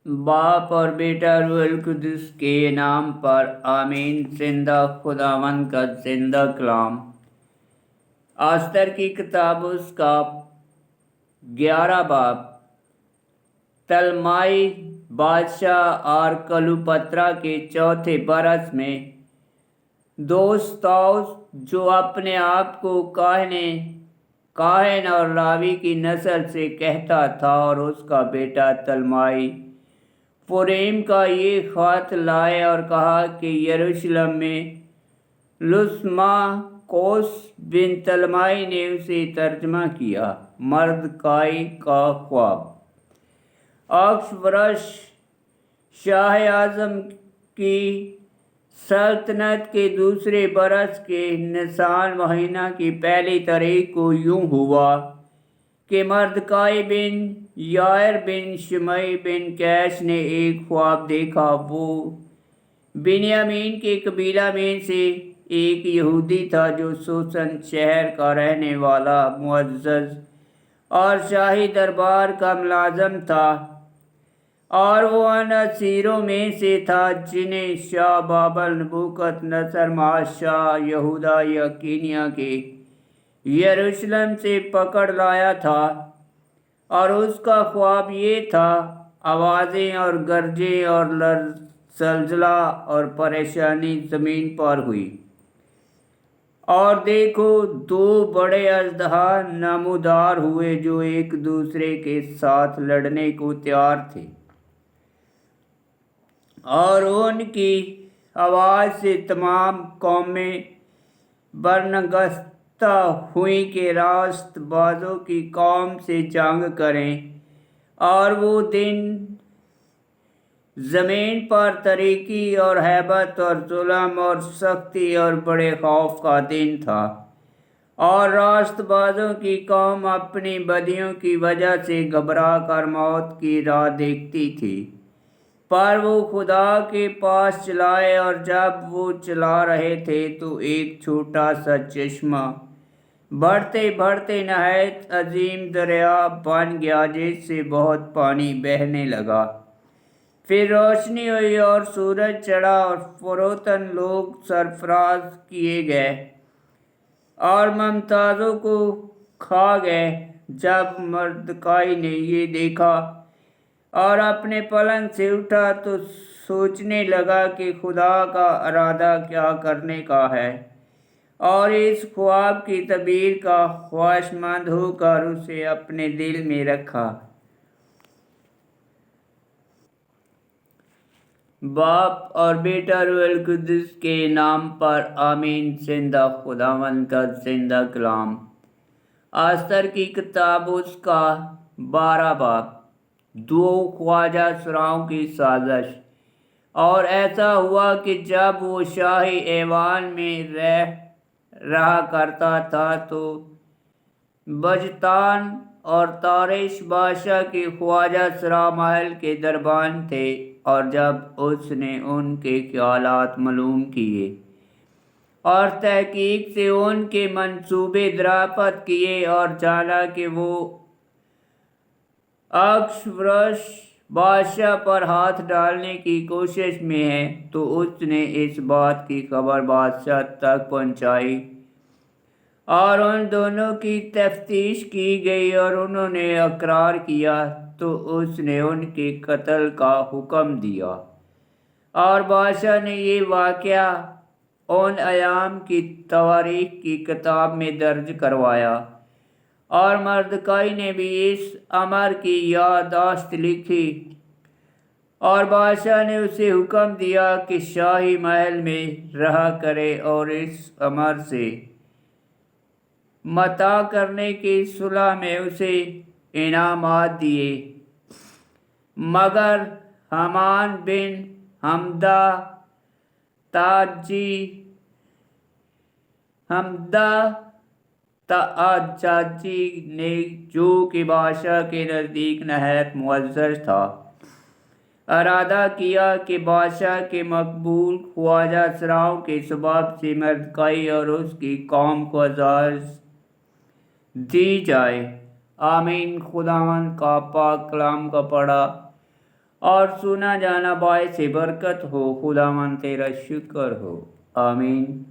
बाप और बेटा रूहुल कुद्दुस के नाम पर आमीन। जिंदा खुदावंद का जिंदा कलाम। आस्तर की किताब उसका 11 बाब। तलमाई बादशाह और कलुपत्रा के चौथे बरस में दोस्ताउस, जो अपने आप को काहन और लावी की नस्ल से कहता था, और उसका बेटा तलमाई पुरेम का ये ख़त लाए और कहा कि यरूशलेम में लुस्मा कोस बिन तलमाई ने उसे तर्जमा किया। मर्दकाई का ख्वाब। अक्सवरश शाह आज़म की सल्तनत के दूसरे बरस के निसान महीना की पहली तारीख को यूं हुआ कि मर्दकाई बिन यायर बिन शमई बिन कैश ने एक ख्वाब देखा। वो बिन्यामीन के कबीला में से एक यहूदी था, जो सोसन शहर का रहने वाला मुअज़्ज़ज़ और शाही दरबार का मुलाज़म था, और वो उन असीरों में से था जिन्हें शाह बाबल नबूकदनेस्सर बादशाह यहूदा यकीनिया के यरूशलेम से पकड़ लाया था। और उसका ख्वाब ये था, आवाज़ें और गरजें और जलजला और परेशानी ज़मीन पर हुई, और देखो, दो बड़े अजदहा नमूदार हुए जो एक दूसरे के साथ लड़ने को तैयार थे, और उनकी आवाज़ से तमाम कौमें बरनगस्ता हुई कि रास्त बाजों की कौम से जंग करें। और वो दिन ज़मीन पर तरीकी और हैबत और जुल्म और सख्ती और बड़े खौफ का दिन था, और रास्तबाजों की कौम अपनी बदियों की वजह से घबरा कर मौत की राह देखती थी। पर वो खुदा के पास चलाए, और जब वो चला रहे थे तो एक छोटा सा चश्मा बढ़ते बढ़ते नहायत अजीम दरिया बन गया, जिससे बहुत पानी बहने लगा। फिर रोशनी हुई और सूरज चढ़ा, और फौरतन लोग सरफराज किए गए और मुमताज़ों को खा गए। जब मर्दकाई ने ये देखा और अपने पलंग से उठा, तो सोचने लगा कि खुदा का इरादा क्या करने का है, और इस ख्वाब की तबीर का ख्वाहिशमंद होकर उसे अपने दिल में रखा। बाप और बेटा रूहुल कुद्दुस के नाम पर आमीन। जिंदा खुदावंद का जिंदा कलाम। आस्तर की किताब उसका 12 बाब। दो ख्वाजा सुराओं की साजिश। और ऐसा हुआ कि जब वो शाही ऐवान में रहा करता था, तो बजतान और तारिश बादशाह के ख्वाजा सरा महल के दरबान थे। और जब उसने उनके ख्यालात मालूम किए और तहकीक से उनके मंसूबे दरापत किए, और जाना कि वो अक्सवरश बादशाह पर हाथ डालने की कोशिश में है, तो उसने इस बात की खबर बादशाह तक पहुंचाई, और उन दोनों की तफ्तीश की गई, और उन्होंने इकरार किया। तो उसने उनके कत्ल का हुक्म दिया, और बादशाह ने ये वाक़या उन अयाम की तवारीख की किताब में दर्ज करवाया। और मर्दकाई ने भी इस अमर की याददाश्त लिखी, और बादशाह ने उसे हुक्म दिया कि शाही महल में रहा करे, और इस अमर से मता करने की सुलह में उसे इनामात दिए। मगर हमान बिन हमदा ताजाजी ने, जो कि बादशाह के नज़दीक नहायत मुअज़्ज़ज़ था, इरादा किया कि बादशाह के मकबूल ख्वाजा सराओं के सबब से मर्दकाई और उसकी कौम को अज़ाज़ दी जाए। आमीन। खुदावंद का पाक कलाम का पढ़ा اور سنا جانا باعث برکت ہو۔ خداوند تیرا شکر ہو، آمین۔